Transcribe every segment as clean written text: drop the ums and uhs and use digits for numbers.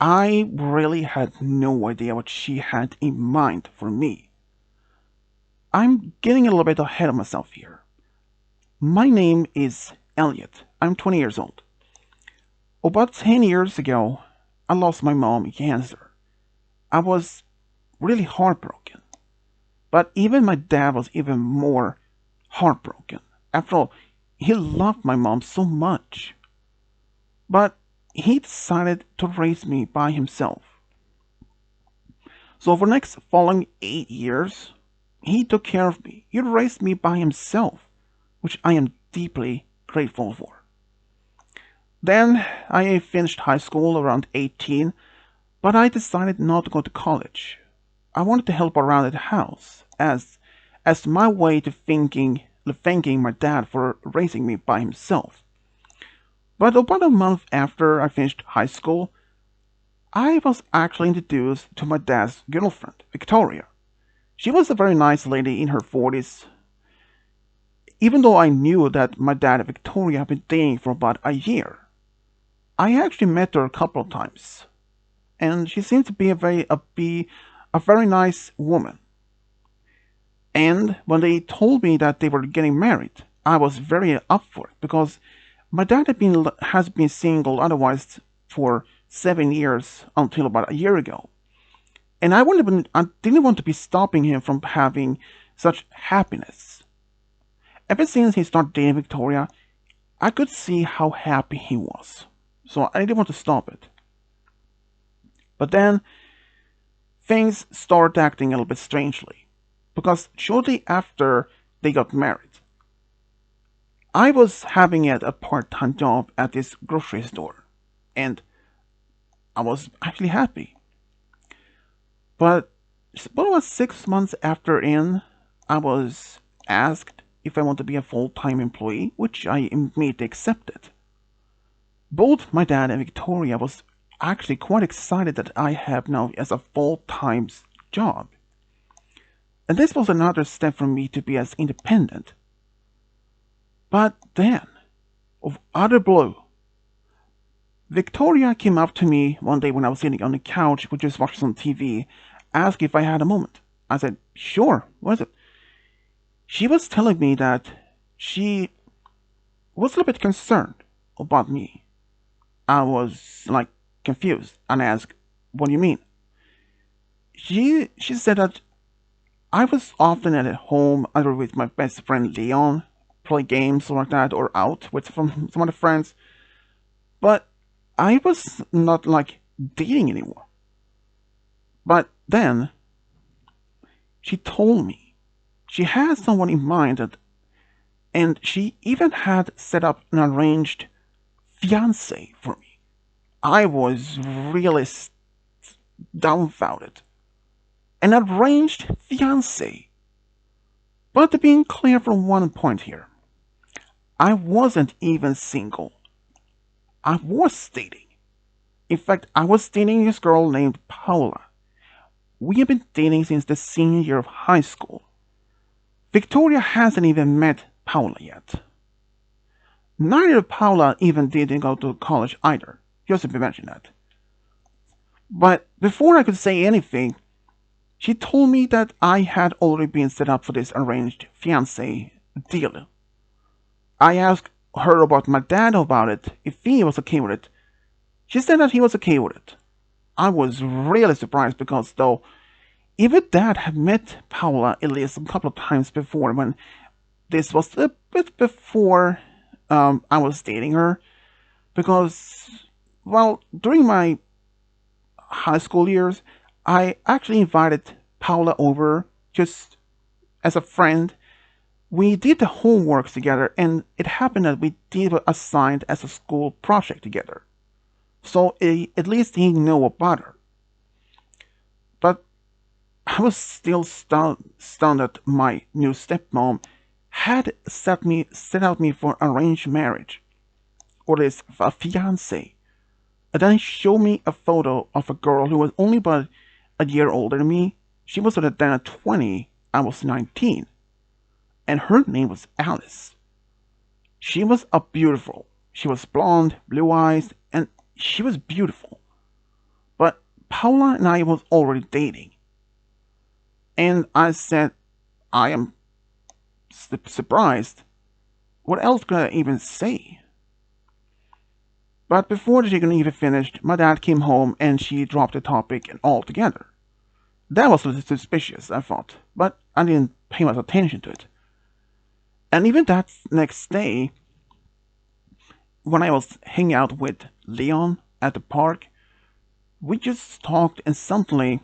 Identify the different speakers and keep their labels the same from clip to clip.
Speaker 1: I really had no idea what she had in mind for me. I'm getting a little bit ahead of myself here. My name is Elliot. I'm 20 years old. About 10 years ago, I lost my mom to cancer. I was really heartbroken. But even my dad was even more heartbroken. After all, he loved my mom so much. But he decided to raise me by himself. So for the next following 8 years, he took care of me. He raised me by himself, which I am deeply grateful for. Then I finished high school around 18, but I decided not to go to college. I wanted to help around at the house as my way to thanking my dad for raising me by himself. But about a month after I finished high school, I was actually introduced to my dad's girlfriend, Victoria. She was a very nice lady in her 40s. Even though I knew that my dad and Victoria had been dating for about a year, I actually met her a couple of times, and she seemed to be a very nice woman. And when they told me that they were getting married, I was very up for it because my dad has been single otherwise for 7 years until about a year ago, and I didn't want to be stopping him from having such happiness. Ever since he started dating Victoria, I could see how happy he was, so I didn't want to stop it. But then things started acting a little bit strangely, because shortly after they got married, I was having a part-time job at this grocery store, and I was actually happy. But about 6 months after I was asked if I want to be a full-time employee, which I immediately accepted. Both my dad and Victoria was actually quite excited that I have now as a full-time job. And this was another step for me to be as independent. But then, of utter blue, Victoria came up to me one day when I was sitting on the couch, we just watching some TV, asked if I had a moment. I said, sure, what is it? She was telling me that she was a little bit concerned about me. I was like confused and asked, what do you mean? She said that I was often at home either with my best friend Leon, play games or like that, or out with some other friends, but I was not like dating anymore. But then she told me she had someone in mind and she even had set up an arranged fiance for me. I was really dumbfounded. An arranged fiance. But to be clear from one point here, I wasn't even single. I was dating. In fact, I was dating this girl named Paula. We have been dating since the senior year of high school. Victoria hasn't even met Paula yet. Neither Paula even didn't go to college either, just to mention that. But before I could say anything, she told me that I had already been set up for this arranged fiancé deal. I asked her about my dad about it, if he was okay with it. She said that he was okay with it. I was really surprised because though even dad had met Paula at least a couple of times before when this was a bit before I was dating her because, well, during my high school years, I actually invited Paula over just as a friend. We did the homework together, and it happened that we did assigned as a school project together. So at least he knew about her. But I was still stunned that my new stepmom had set out me for arranged marriage, or this a fiance, and then showed me a photo of a girl who was only about a year older than me. She was then at 20, I was 19, and her name was Alice. She was She was blonde, blue eyes, and she was beautiful. Paula and I was already dating. And I said, I am surprised. What else could I even say? But before she could even finish, my dad came home and she dropped the topic altogether. That was suspicious, I thought, but I didn't pay much attention to it. And even that next day, when I was hanging out with Leon at the park, we just talked and suddenly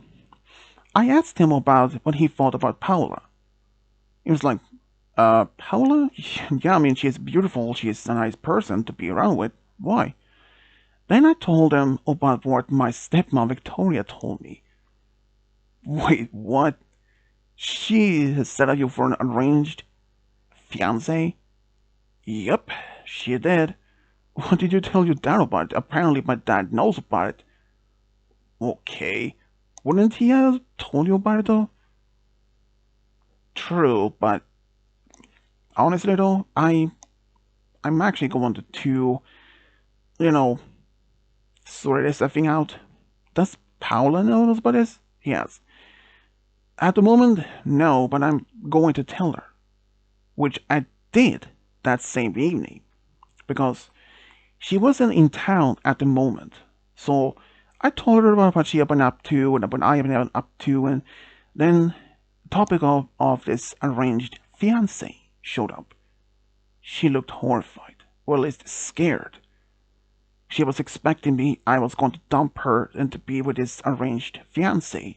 Speaker 1: I asked him about what he thought about Paula. He was like, Paula? Yeah, I mean, she's beautiful, she's a nice person to be around with. Why? Then I told him about what my stepmom Victoria told me. Wait, what? She has set up you for an arranged fiance? Yep, she did. What did you tell your dad about it? Apparently my dad knows about it. Okay. Wouldn't he have told you about it though? True, but honestly though, I'm actually going to you know, sort this thing out. Does Paula know about this? Yes. At the moment, no, but I'm going to tell her. Which I did that same evening. Because she wasn't in town at the moment. So I told her about what she had been up to and what I had been up to, and then the topic of this arranged fiancé showed up. She looked horrified, or at least scared. She was expecting me I was going to dump her and to be with this arranged fiancé.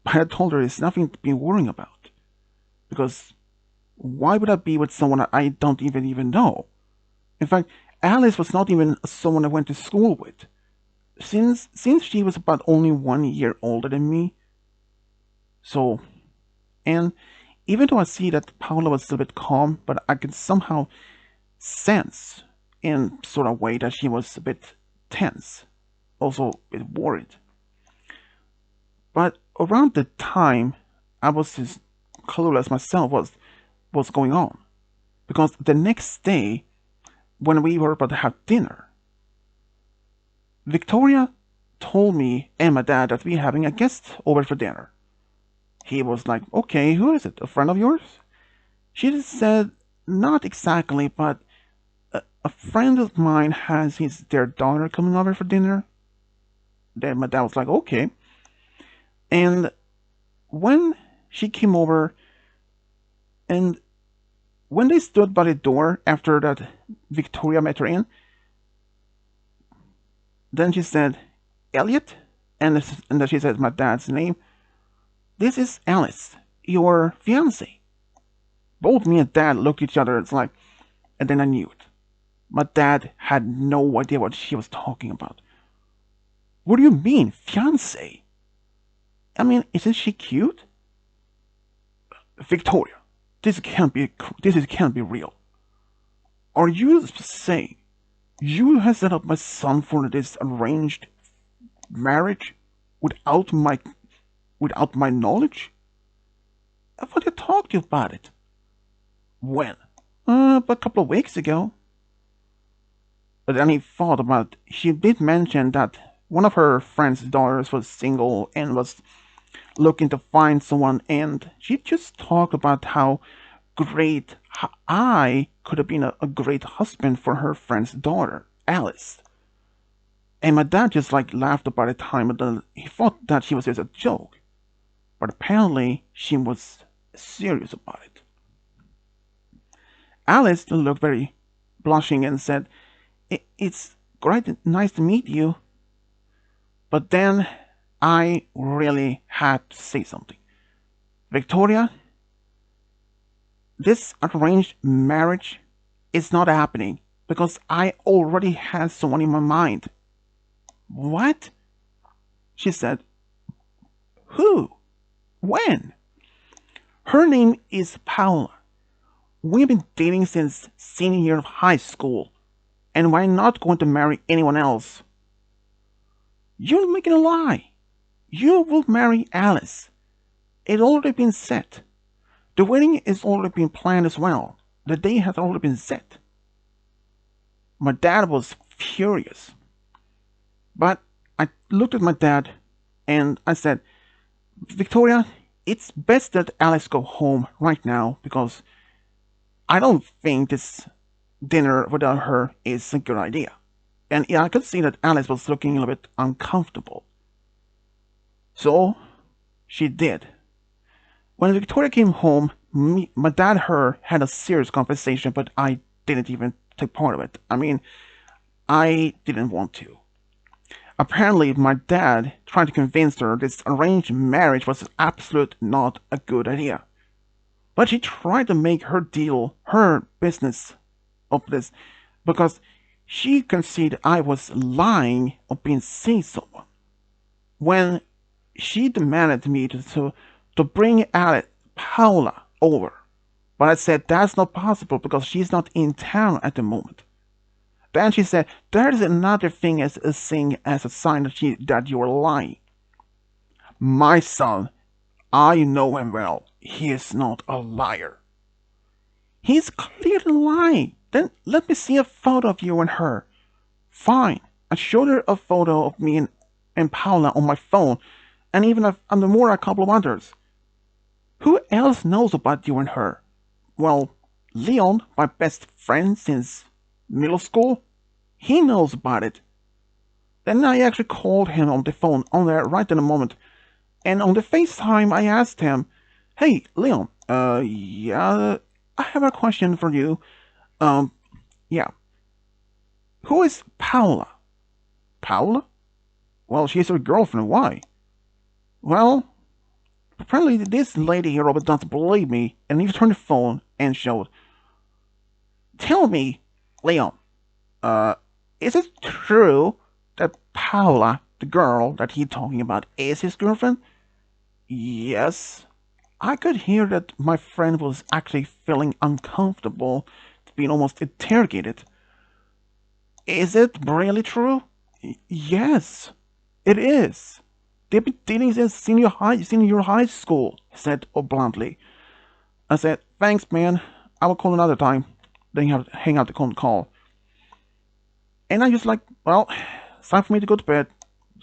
Speaker 1: But I told her it's nothing to be worrying about. Because why would I be with someone I don't even know? In fact, Alice was not even someone I went to school with. Since she was about only 1 year older than me. So, and even though I see that Paula was a bit calm, but I could somehow sense in sort of way that she was a bit tense, also a bit worried. But around the time I was as clueless myself what's going on. Because the next day, when we were about to have dinner, Victoria told me and my dad that we're having a guest over for dinner. He was like, okay, who is it? A friend of yours? She just said, not exactly, but a friend of mine has their daughter coming over for dinner. Then my dad was like, okay. And when she came over, and when they stood by the door after that Victoria met her in, then she said, Elliot? And then she said my dad's name. This is Alice, your fiancée. Both me and dad looked at each other. It's like, and then I knew it. My dad had no idea what she was talking about. What do you mean, fiancé? I mean, isn't she cute? Victoria, this can't be real. Are you saying you have set up my son for this arranged marriage without my knowledge? I thought you talked to you about it. When? A couple of weeks ago. But then he thought about it. She did mention that one of her friend's daughters was single and was looking to find someone, and she just talked about how great I could have been a great husband for her friend's daughter, Alice. And my dad just like laughed about the time, but he thought that she was just a joke. But apparently she was serious about it. Alice looked very blushing and said, It's great, nice to meet you. But then I really had to say something. Victoria, this arranged marriage is not happening because I already had someone in my mind. What? She said. Who? When? Her name is Paula. We've been dating since senior year of high school, and we're not going to marry anyone else. You're making a lie. You will marry Alice. It's already been set. The wedding is already been planned as well. The day has already been set. My dad was furious. But I looked at my dad And I said, Victoria, it's best that Alice go home right now because I don't think this dinner without her is a good idea. And yeah, I could see that Alice was looking a little bit uncomfortable. So she did. When Victoria came home, my dad and her had a serious conversation, but I didn't even take part of it. I mean, I didn't want to. Apparently, my dad tried to convince her this arranged marriage was absolutely not a good idea. But she tried to make her deal her business of this because she considered I was lying or being seeing someone. When she demanded me to bring Paula over. But I said that's not possible because she's not in town at the moment. Then she said there is another thing as a thing as a sign that you are lying. My son, I know him well. He is not a liar. He's clearly lying. Then let me see a photo of you and her. Fine. I showed her a photo of me and Paula on my phone, and even a couple of others. Who else knows about you and her? Well, Leon, my best friend since middle school, he knows about it. Then I actually called him on the phone on there right in a moment, and on the FaceTime I asked him, "Hey, Leon, yeah, I have a question for you. Um, yeah, who is Paula?" Paula? Well, she's your girlfriend. Why? Well, apparently this lady here over doesn't believe me, and he turned the phone and showed. Tell me, Leon, uh, is it true that Paula, the girl that he's talking about, is his girlfriend? Yes. I could hear that my friend was actually feeling uncomfortable, being almost interrogated. Is it really true? Yes, it is. They've been dating since senior high school, he said bluntly. I said, thanks, man. I will call another time. Then hang out the call. And I just like, well, it's time for me to go to bed.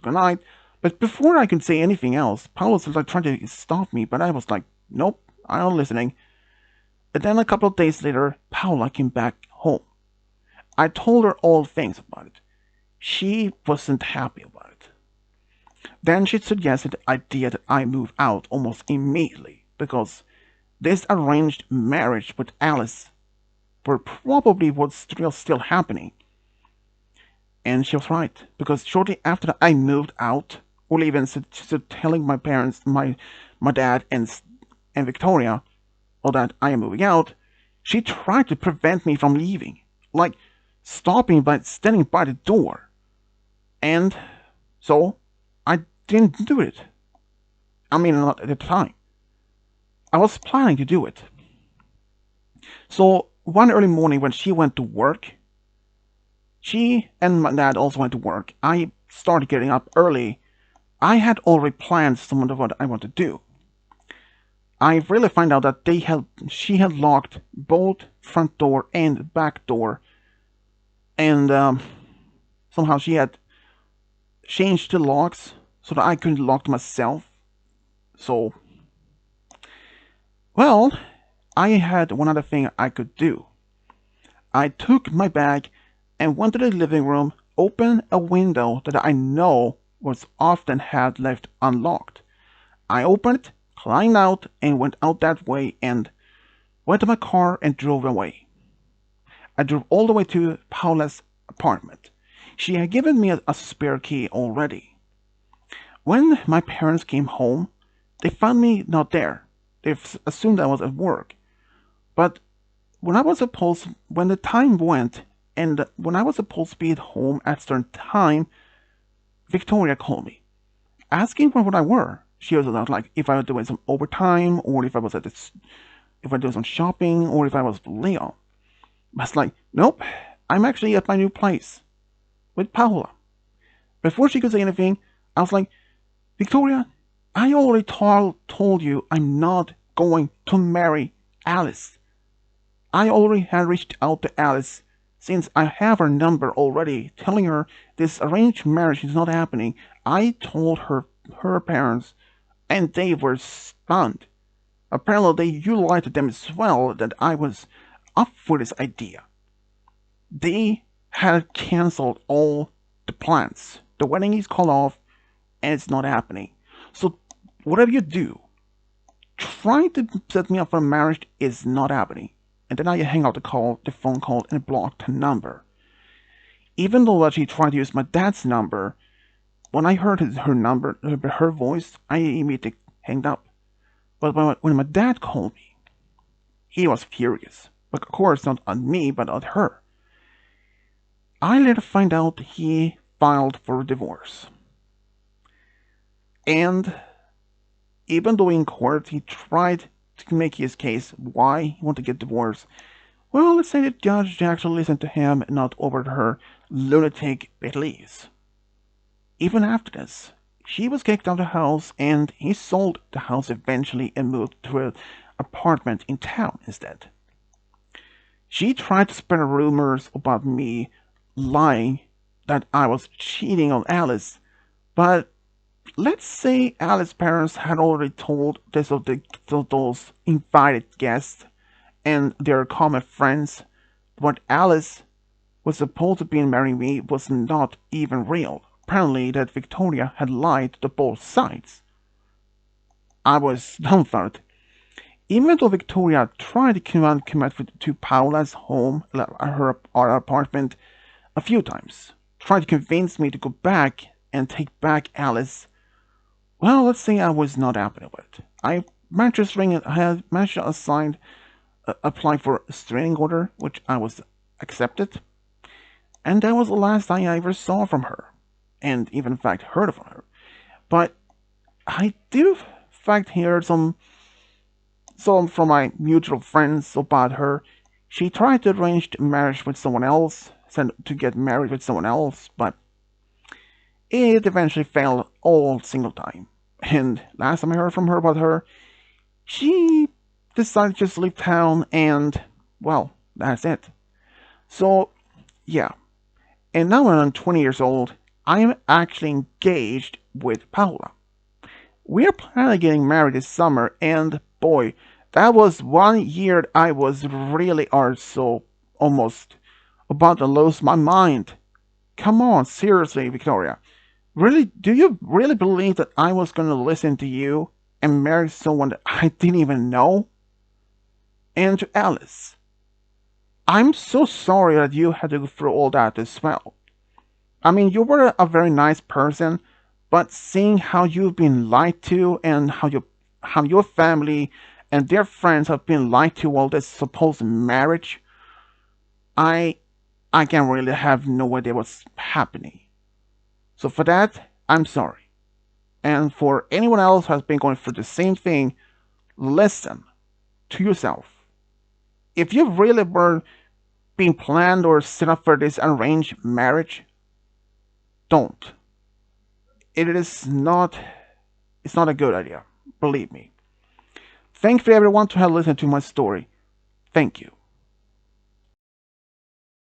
Speaker 1: Good night. But before I could say anything else, Paula was like trying to stop me, but I was like, nope, I'm not listening. And then a couple of days later, Paula came back home. I told her all things about it. She wasn't happy about it. Then she suggested the idea that I move out almost immediately because this arranged marriage with Alice were probably was still happening. And she was right, because shortly after that, I moved out, or even telling my parents, my dad and Victoria, or that I am moving out, she tried to prevent me from leaving, like stopping by standing by the door. And so I didn't do it. I mean, not at the time. I was planning to do it. So one early morning when she went to work, she and my dad also went to work. I started getting up early. I had already planned some of what I want to do. I really found out that she had locked both front door and back door, and somehow she had changed the locks so that I couldn't lock myself. So, well, I had one other thing I could do. I took my bag and went to the living room, opened a window that I know was often had left unlocked. I opened it, climbed out, and went out that way and went to my car and drove away. I drove all the way to Paula's apartment. She had given me a spare key already. When my parents came home, they found me not there. They assumed I was at work. But when the time went, and when I was supposed to be at home at a certain time, Victoria called me, asking for what I were. She was like if I was doing some overtime, or if I was if I doing some shopping, or if I was Leon. I was like, nope, I'm actually at my new place with Paula. Before she could say anything, I was like, Victoria, I already told you I'm not going to marry Alice. I already had reached out to Alice since I have her number already, telling her this arranged marriage is not happening. I told her her parents, and they were stunned. Apparently, you lied to them as well that I was up for this idea. They had canceled all the plans. The wedding is called off, and it's not happening. So, whatever you do, trying to set me up for a marriage is not happening. And then I hang out the phone call, and block the number. Even though that she tried to use my dad's number, when I heard her number, her voice, I immediately hanged up. But when my dad called me, he was furious. But of course, not on me, but on her. I later find out he filed for a divorce. And even though in court he tried to make his case why he wanted to get divorced, well, let's say the judge actually listened to him and not over her lunatic beliefs. Even after this, she was kicked out of the house and he sold the house eventually and moved to an apartment in town instead. She tried to spread rumors about me lying that I was cheating on Alice, but let's say Alice's parents had already told this of those invited guests and their common friends what Alice was supposed to be marrying me was not even real. Apparently that Victoria had lied to both sides. I was dumbfounded. Even though Victoria tried to come to Paula's home, our apartment, a few times, tried to convince me to go back and take back Alice, well, let's say I was not happy with it. I had managed to apply for a restraining order, which I was accepted, and that was the last I ever saw from her, and even in fact heard from her. But I did in fact hear some from my mutual friends about her. She tried to arrange marriage with someone else, to get married with someone else, but it eventually failed all single time. And last time I heard from her about her, she decided to just leave town and, well, that's it. So, yeah. And now when I'm 20 years old, I am actually engaged with Paula. We are planning on getting married this summer, and boy, that was 1 year I was really so almost about to lose my mind. Come on, seriously, Victoria. Really, do you really believe that I was going to listen to you and marry someone that I didn't even know? And to Alice, I'm so sorry that you had to go through all that as well. I mean, you were a very nice person, but seeing how you've been lied to and how your family and their friends have been lied to all this supposed marriage, I can really have no idea what's happening. So for that, I'm sorry. And for anyone else who has been going through the same thing, listen to yourself. If you really were being planned or set up for this arranged marriage, don't. It's not a good idea. Believe me. Thank you everyone to have listened to my story. Thank you.